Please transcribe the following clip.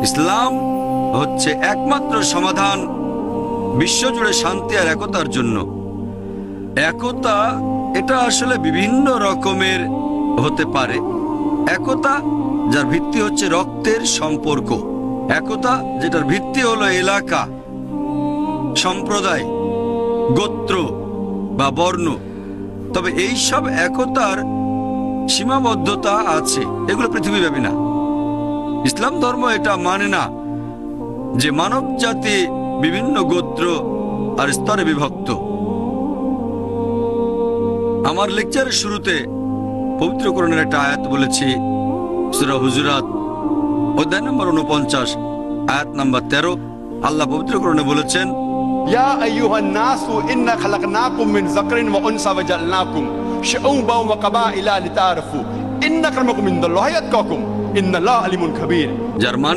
ইসলাম হচ্ছে একমাত্র সমাধান বিশ্বজুড়ে শান্তি আর একতার জন্য। একতা এটা আসলে বিভিন্ন রকমের হতে পারে। একতা যার ভিত্তি হচ্ছে রক্তের সম্পর্ক, একতা যেটার ভিত্তি হলো এলাকা, সম্প্রদায়, গোত্র বা বর্ণ। তবে এই সব একতার সীমাবদ্ধতা আছে, এগুলো পৃথিবীব্যাপী না। ইসলাম ধর্ম এটা মানে না যে মানব জাতি বিভিন্ন গোত্র আর স্তরে বিভক্ত। আমার লেকচারের শুরুতে পবিত্র কোরআনের একটা আয়াত বলেছি, সূরা হুজুরাত অধ্যায় নম্বর 49 আয়াত নম্বর 13। আল্লাহ পবিত্র কোরআনে বলেছেন, ইয়া আইয়ুহান নাসু ইন্না খালাকনাকুম মিন যাকরিন ওয়া উনসা ওয়া জাআলনাকুম শুউবান ওয়া কাবাইলা লিতাআরাফু ইন্না আক্রামাকুম ইনদাল্লাহি আতকাকুম ইন্নাল্লাহা আলিমুন খাবীর। যার মানে